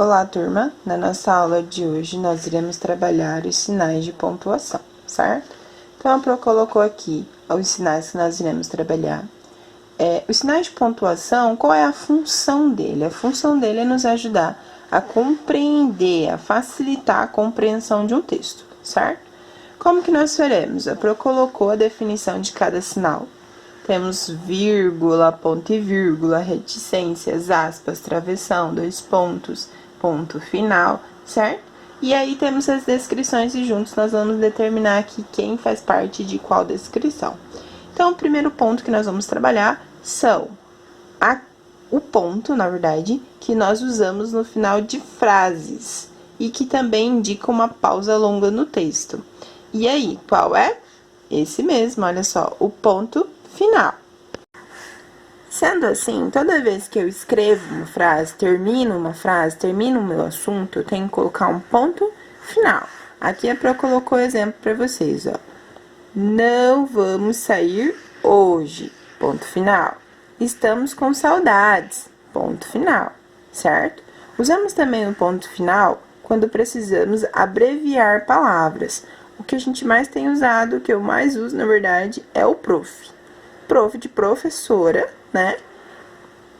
Olá, turma! Na nossa aula de hoje, nós iremos trabalhar os sinais de pontuação, certo? Então, a Pro colocou aqui os sinais que nós iremos trabalhar. Os sinais de pontuação, qual é a função dele? A função dele é nos ajudar a compreender, a facilitar a compreensão de um texto, certo? Como que nós faremos? A Pro colocou a definição de cada sinal. Temos vírgula, ponto e vírgula, reticências, aspas, travessão, dois pontos, ponto final, certo? E aí temos as descrições e juntos nós vamos determinar aqui quem faz parte de qual descrição. Então, o primeiro ponto que nós vamos trabalhar são o ponto, na verdade, que nós usamos no final de frases e que também indica uma pausa longa no texto. E aí, qual é? Esse mesmo, olha só, o ponto final. Sendo assim, toda vez que eu escrevo uma frase, termino o meu assunto, eu tenho que colocar um ponto final. Aqui a Pro colocou exemplo para vocês, ó. Não vamos sair hoje, ponto final. Estamos com saudades, ponto final, certo? Usamos também o ponto final quando precisamos abreviar palavras. O que a gente mais tem usado, o que eu mais uso, na verdade, é o prof. Prof de professora, né?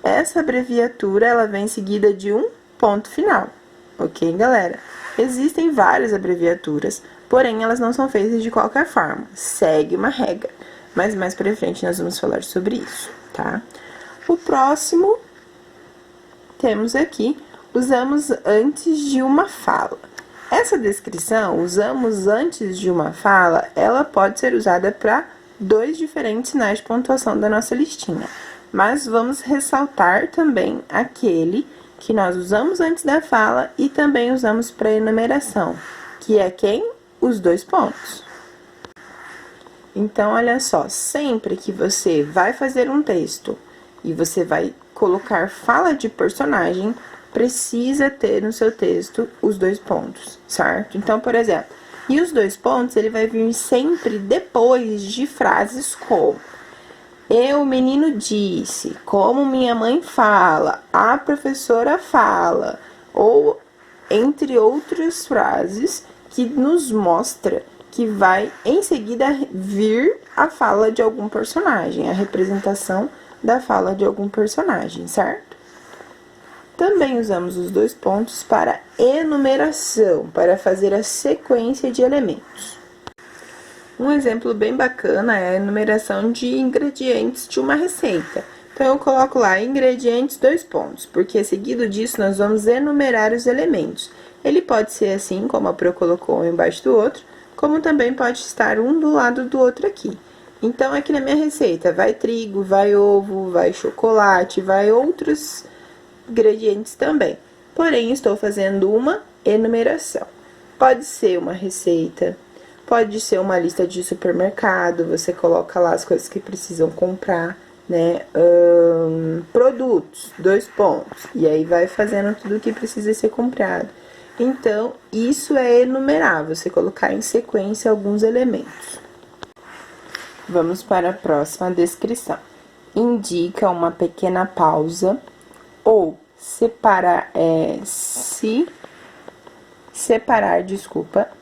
Essa abreviatura, ela vem seguida de um ponto final, ok, galera? Existem várias abreviaturas, porém, elas não são feitas de qualquer forma. Segue uma regra, mas mais pra frente nós vamos falar sobre isso, tá? O próximo, temos aqui, usamos antes de uma fala. Essa descrição, usamos antes de uma fala, ela pode ser usada para dois diferentes sinais de pontuação da nossa listinha. Mas vamos ressaltar também aquele que nós usamos antes da fala e também usamos para enumeração, que é quem? Os dois pontos. Então, olha só, sempre que você vai fazer um texto e você vai colocar fala de personagem, precisa ter no seu texto os dois pontos, certo? Então, por exemplo, e os dois pontos, ele vai vir sempre depois de frases como eu, menino, disse, como minha mãe fala, a professora fala, ou entre outras frases que nos mostra que vai em seguida vir a fala de algum personagem, a representação da fala de algum personagem, certo? Também usamos os dois pontos para enumeração, para fazer a sequência de elementos. Um exemplo bem bacana é a enumeração de ingredientes de uma receita. Então, eu coloco lá ingredientes, dois pontos, porque seguido disso nós vamos enumerar os elementos. Ele pode ser assim, como a Pro colocou um embaixo do outro, como também pode estar um do lado do outro aqui. Então, aqui na minha receita vai trigo, vai ovo, vai chocolate, vai outros ingredientes também. Porém, estou fazendo uma enumeração. Pode ser uma receita, pode ser uma lista de supermercado, você coloca lá as coisas que precisam comprar, né? Produtos, dois pontos. E aí vai fazendo tudo que precisa ser comprado. Então, isso é enumerar, você colocar em sequência alguns elementos. Vamos para a próxima descrição. Indica uma pequena pausa ou separar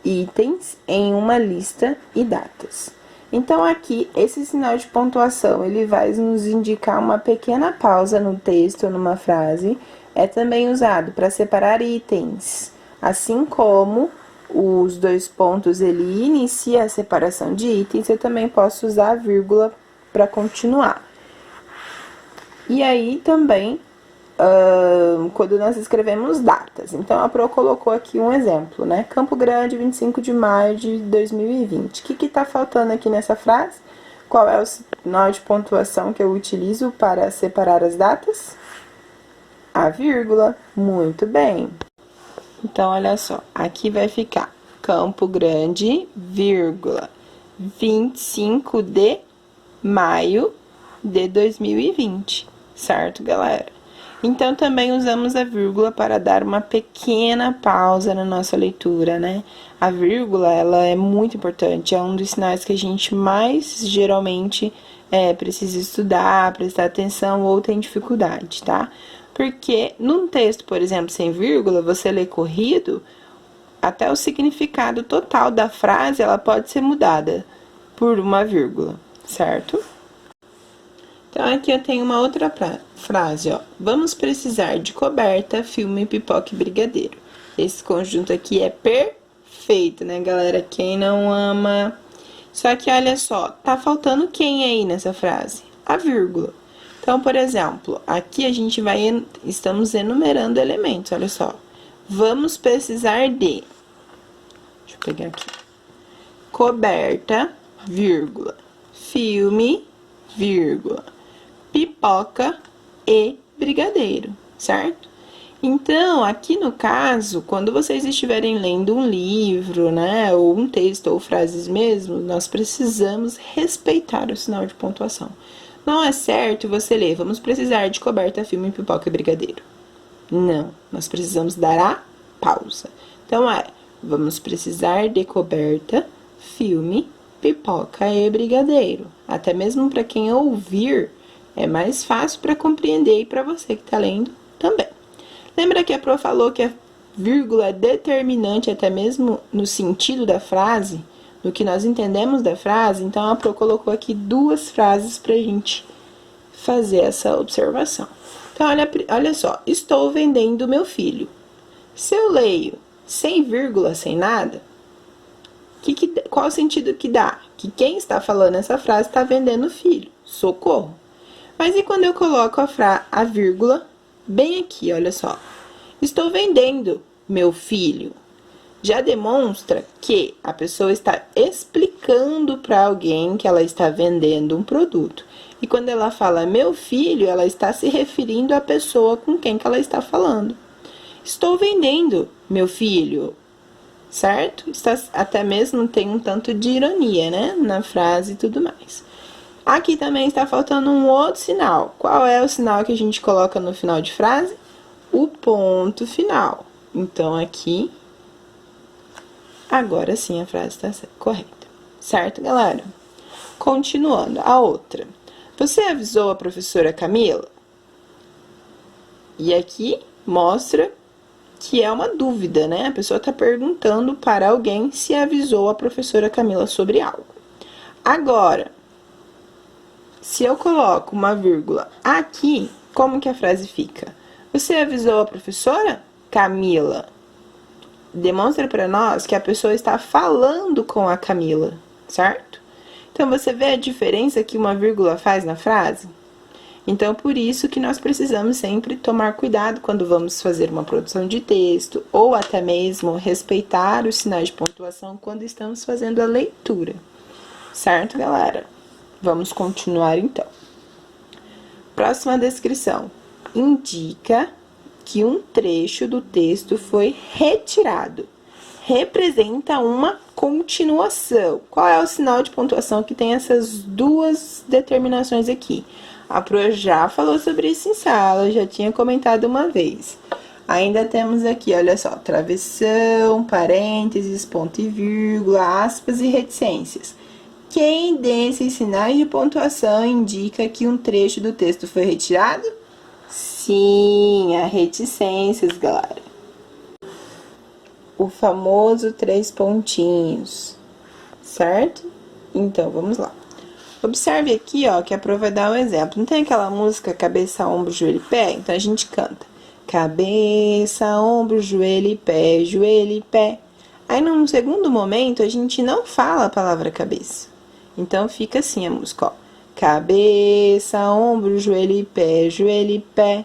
itens em uma lista e datas. Então, aqui, esse sinal de pontuação, ele vai nos indicar uma pequena pausa no texto ou numa frase. É também usado para separar itens, assim como os dois pontos, ele inicia a separação de itens, eu também posso usar a vírgula para continuar. E aí, também, quando nós escrevemos datas. Então, a Pro colocou aqui um exemplo, né? Campo Grande, 25 de maio de 2020. O que está faltando aqui nessa frase? Qual é o sinal de pontuação que eu utilizo para separar as datas? A vírgula. Muito bem. Então, olha só. Aqui vai ficar Campo Grande, vírgula, 25 de maio de 2020. Certo, galera? Então, também usamos a vírgula para dar uma pequena pausa na nossa leitura, né? A vírgula, ela é muito importante, é um dos sinais que a gente mais, geralmente, precisa estudar, prestar atenção ou tem dificuldade, tá? Porque num texto, por exemplo, sem vírgula, você lê corrido, até o significado total da frase ela pode ser mudada por uma vírgula, certo? Então aqui eu tenho uma outra frase, ó. Vamos precisar de coberta, filme, pipoca e brigadeiro. Esse conjunto aqui é perfeito, né, galera? Quem não ama... Só que olha só, tá faltando quem aí nessa frase? A vírgula. Então, por exemplo, aqui a gente estamos enumerando elementos, olha só. Vamos precisar de... Deixa eu pegar aqui. Coberta, vírgula. Filme, vírgula. Pipoca e brigadeiro, certo? Então, aqui no caso, quando vocês estiverem lendo um livro, né, ou um texto, ou frases mesmo, nós precisamos respeitar o sinal de pontuação. Não é certo você ler, vamos precisar de coberta, filme, pipoca e brigadeiro. Não, nós precisamos dar a pausa. Então, vamos precisar de coberta, filme, pipoca e brigadeiro. Até mesmo para quem ouvir, é mais fácil para compreender e para você que está lendo também. Lembra que a Pro falou que a vírgula é determinante até mesmo no sentido da frase, no que nós entendemos da frase? Então, a Pro colocou aqui duas frases para a gente fazer essa observação. Então, olha só, estou vendendo meu filho. Se eu leio sem vírgula, sem nada, qual o sentido que dá? Que quem está falando essa frase está vendendo o filho. Socorro. Mas e quando eu coloco a vírgula bem aqui, olha só. Estou vendendo meu filho. Já demonstra que a pessoa está explicando para alguém que ela está vendendo um produto. E quando ela fala meu filho, ela está se referindo à pessoa com quem que ela está falando. Estou vendendo meu filho, certo? Até mesmo tem um tanto de ironia, né? Na frase e tudo mais. Aqui também está faltando um outro sinal. Qual é o sinal que a gente coloca no final de frase? O ponto final. Então, aqui, agora sim a frase está correta. Certo, galera? Continuando, a outra. Você avisou a professora Camila? E aqui mostra que é uma dúvida, né? A pessoa está perguntando para alguém se avisou a professora Camila sobre algo. Agora, se eu coloco uma vírgula aqui, como que a frase fica? Você avisou a professora Camila? Demonstra para nós que a pessoa está falando com a Camila, certo? Então, você vê a diferença que uma vírgula faz na frase? Então, por isso que nós precisamos sempre tomar cuidado quando vamos fazer uma produção de texto, ou até mesmo respeitar os sinais de pontuação quando estamos fazendo a leitura. Certo, galera? Vamos continuar, então. Próxima descrição. Indica que um trecho do texto foi retirado. Representa uma continuação. Qual é o sinal de pontuação que tem essas duas determinações aqui? A Pro já falou sobre isso em sala, já tinha comentado uma vez. Ainda temos aqui, olha só, travessão, parênteses, ponto e vírgula, aspas e reticências. Quem desses sinais de pontuação indica que um trecho do texto foi retirado? Sim, a reticências, galera. O famoso 3 pontinhos, certo? Então, vamos lá. Observe aqui, ó, que a Pro vai dar um exemplo. Não tem aquela música cabeça, ombro, joelho e pé? Então, a gente canta. Cabeça, ombro, joelho e pé, joelho e pé. Aí, num segundo momento, a gente não fala a palavra cabeça. Então, fica assim a música, ó. Cabeça, ombro, joelho e pé, joelho e pé.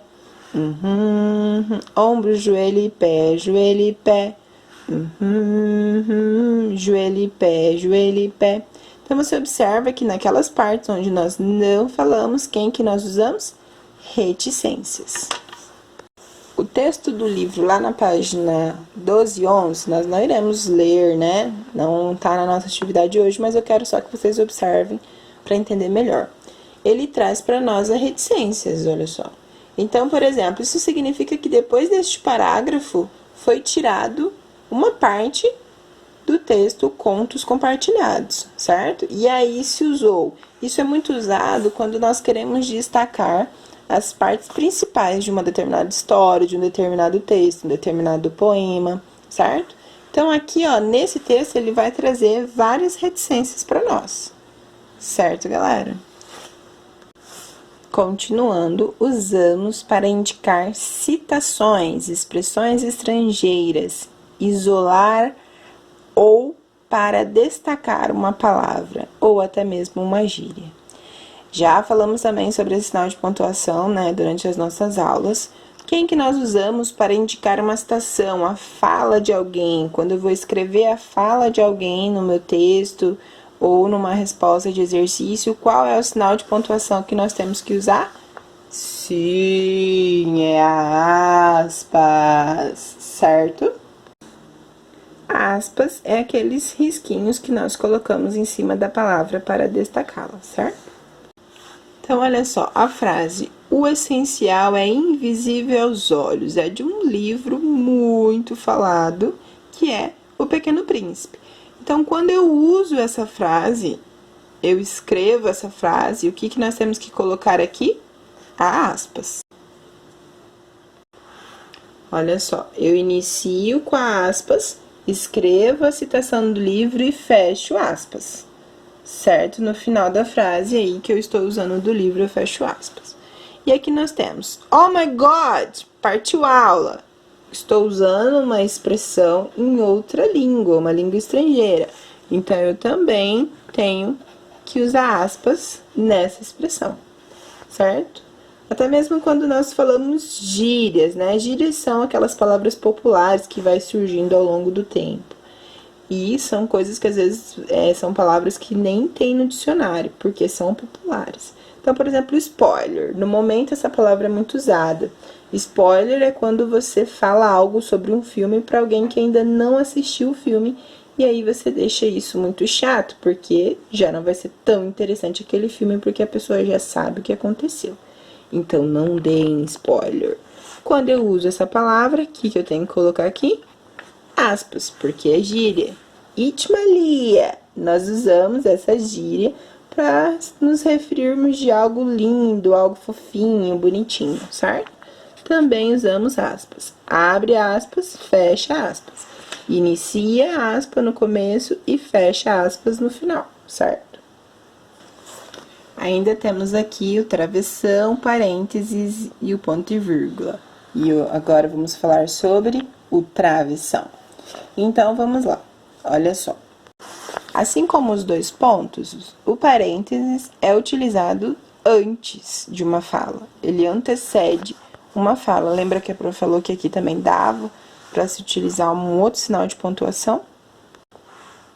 Ombro, joelho e pé, joelho e pé. Joelho e pé, joelho e pé. Então, você observa que naquelas partes onde nós não falamos, quem que nós usamos? Reticências. O texto do livro, lá na página 12 e 11, nós não iremos ler, né? Não tá na nossa atividade hoje, mas eu quero só que vocês observem para entender melhor. Ele traz para nós as reticências, olha só. Então, por exemplo, isso significa que depois deste parágrafo foi tirado uma parte do texto contos compartilhados, certo? E aí se usou. Isso é muito usado quando nós queremos destacar as partes principais de uma determinada história, de um determinado texto, um determinado poema, certo? Então, aqui, ó, nesse texto, ele vai trazer várias reticências para nós, certo, galera? Continuando, usamos para indicar citações, expressões estrangeiras, isolar ou para destacar uma palavra, ou até mesmo uma gíria. Já falamos também sobre esse sinal de pontuação, né, durante as nossas aulas. Quem que nós usamos para indicar uma citação, a fala de alguém? Quando eu vou escrever a fala de alguém no meu texto ou numa resposta de exercício, qual é o sinal de pontuação que nós temos que usar? Sim, é a aspas, certo? Aspas é aqueles risquinhos que nós colocamos em cima da palavra para destacá-la, certo? Então, olha só, a frase "o essencial é invisível aos olhos" é de um livro muito falado, que é O Pequeno Príncipe. Então, quando eu uso essa frase, eu escrevo essa frase, o que nós temos que colocar aqui? A aspas. Olha só, eu inicio com a aspas, escrevo a citação do livro e fecho aspas. Certo? No final da frase aí que eu estou usando do livro, eu fecho aspas. E aqui nós temos, oh my God, partiu a aula. Estou usando uma expressão em outra língua, uma língua estrangeira. Então, eu também tenho que usar aspas nessa expressão, certo? Até mesmo quando nós falamos gírias, né? Gírias são aquelas palavras populares que vai surgindo ao longo do tempo. E são coisas que às vezes são palavras que nem tem no dicionário, porque são populares. Então, por exemplo, spoiler. No momento, essa palavra é muito usada. Spoiler é quando você fala algo sobre um filme para alguém que ainda não assistiu o filme, e aí você deixa isso muito chato, porque já não vai ser tão interessante aquele filme, porque a pessoa já sabe o que aconteceu. Então, não deem spoiler. Quando eu uso essa palavra, o que eu tenho que colocar aqui? Aspas, porque é gíria. Itmalia, nós usamos essa gíria para nos referirmos de algo lindo, algo fofinho, bonitinho, certo? Também usamos aspas. Abre aspas, fecha aspas. Inicia a aspa no começo e fecha aspas no final, certo? Ainda temos aqui o travessão, parênteses e o ponto e vírgula. E agora vamos falar sobre o travessão. Então, vamos lá. Olha só. Assim como os dois pontos, o parênteses é utilizado antes de uma fala. Ele antecede uma fala. Lembra que a prof falou que aqui também dava para se utilizar um outro sinal de pontuação?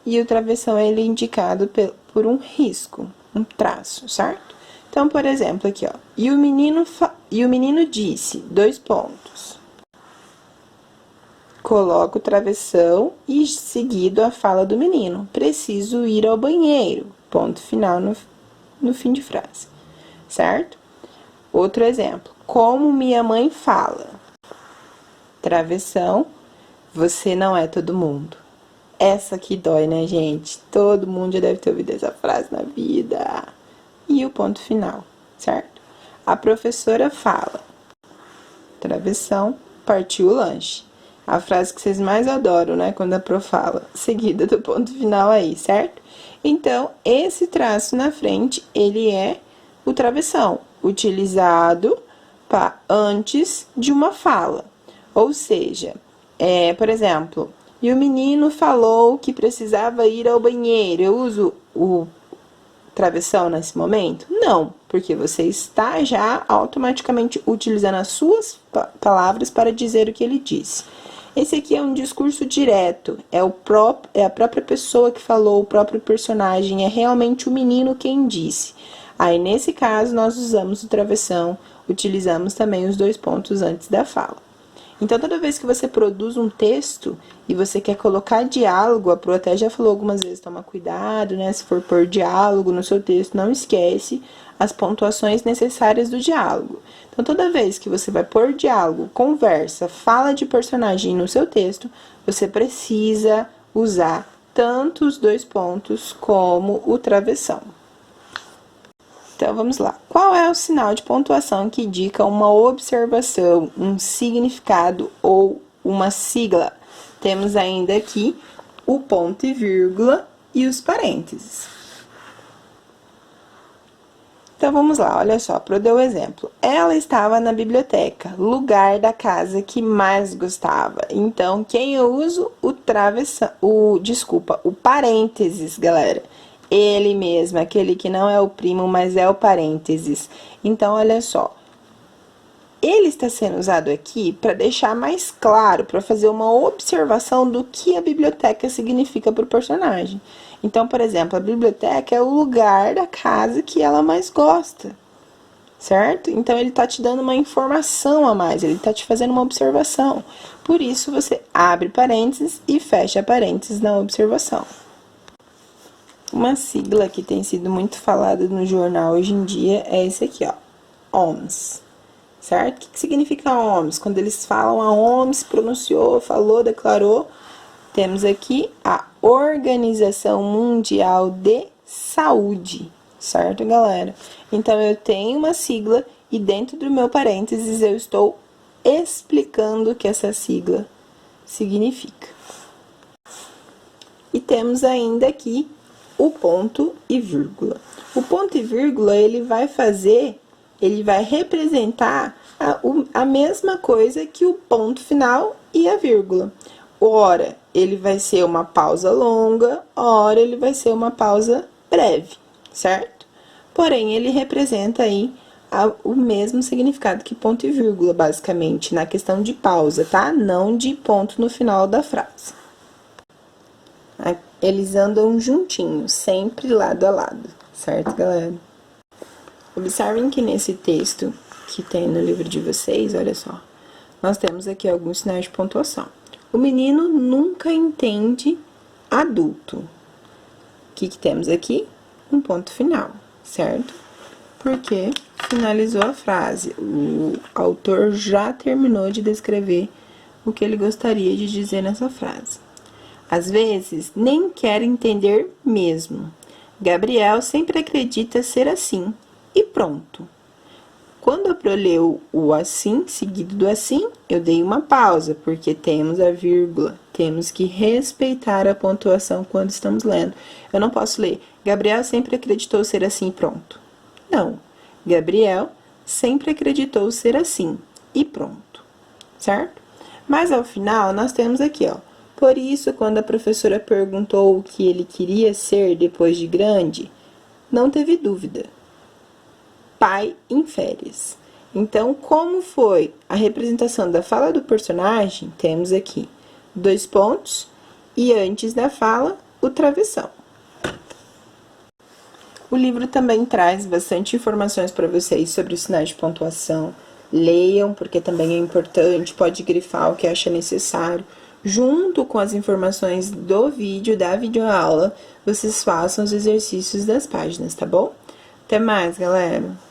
E o travessão ele é indicado por um risco, um traço, certo? Então, por exemplo, aqui, ó. E o menino disse, dois pontos. Coloco o travessão e seguido a fala do menino. Preciso ir ao banheiro. Ponto final no fim de frase. Certo? Outro exemplo. Como minha mãe fala. Travessão. Você não é todo mundo. Essa que dói, né, gente? Todo mundo já deve ter ouvido essa frase na vida. E o ponto final, certo? A professora fala. Travessão. Partiu o lanche. A frase que vocês mais adoram, né? Quando a prof fala, seguida do ponto final aí, certo? Então, esse traço na frente, ele é o travessão, utilizado antes de uma fala. Ou seja, por exemplo, e o menino falou que precisava ir ao banheiro. Eu uso o travessão nesse momento? Não, porque você está já automaticamente utilizando as suas palavras para dizer o que ele disse. Esse aqui é um discurso direto, é a própria pessoa que falou, o próprio personagem, é realmente o menino quem disse. Aí, nesse caso, nós usamos o travessão, utilizamos também os dois pontos antes da fala. Então, toda vez que você produz um texto e você quer colocar diálogo, a Pro até já falou algumas vezes, toma cuidado, né? Se for pôr diálogo no seu texto, não esquece as pontuações necessárias do diálogo. Então, toda vez que você vai pôr diálogo, conversa, fala de personagem no seu texto, você precisa usar tanto os dois pontos como o travessão. Então, vamos lá. Qual é o sinal de pontuação que indica uma observação, um significado ou uma sigla? Temos ainda aqui o ponto e vírgula e os parênteses. Então, vamos lá, olha só, para eu dar o exemplo. Ela estava na biblioteca, lugar da casa que mais gostava. Então, quem eu uso? O parênteses, galera. Ele mesmo, aquele que não é o primo, mas é o parênteses. Então, olha só. Ele está sendo usado aqui para deixar mais claro, para fazer uma observação do que a biblioteca significa para o personagem. Então, por exemplo, a biblioteca é o lugar da casa que ela mais gosta, certo? Então, ele está te dando uma informação a mais, ele está te fazendo uma observação. Por isso, você abre parênteses e fecha parênteses na observação. Uma sigla que tem sido muito falada no jornal hoje em dia é esse aqui, ó, OMS. Certo? O que significa OMS? Quando eles falam a OMS, pronunciou, falou, declarou, temos aqui a Organização Mundial de Saúde, certo, galera? Então, eu tenho uma sigla e dentro do meu parênteses eu estou explicando o que essa sigla significa. E temos ainda aqui o ponto e vírgula. O ponto e vírgula, ele vai representar a mesma coisa que o ponto final e a vírgula. Ora, ele vai ser uma pausa longa, ora, ele vai ser uma pausa breve, certo? Porém, ele representa aí o mesmo significado que ponto e vírgula, basicamente, na questão de pausa, tá? Não de ponto no final da frase. Eles andam juntinhos, sempre lado a lado, certo, galera? Observem que nesse texto que tem no livro de vocês, olha só, nós temos aqui alguns sinais de pontuação. O menino nunca entende adulto. O que temos aqui? Um ponto final, certo? Porque finalizou a frase. O autor já terminou de descrever o que ele gostaria de dizer nessa frase. Às vezes, nem quer entender mesmo. Gabriel sempre acredita ser assim. E pronto. Quando eu proleu o assim, seguido do assim, eu dei uma pausa, porque temos a vírgula. Temos que respeitar a pontuação quando estamos lendo. Eu não posso ler, Gabriel sempre acreditou ser assim, pronto. Não. Gabriel sempre acreditou ser assim, e pronto. Certo? Mas ao final, nós temos aqui, ó. Por isso, quando a professora perguntou o que ele queria ser depois de grande, não teve dúvida. Pai em férias. Então, como foi a representação da fala do personagem, temos aqui 2 pontos e antes da fala, o travessão. O livro também traz bastante informações para vocês sobre os sinais de pontuação. Leiam, porque também é importante, pode grifar o que acha necessário. Junto com as informações do vídeo, da videoaula, vocês façam os exercícios das páginas, tá bom? Até mais, galera!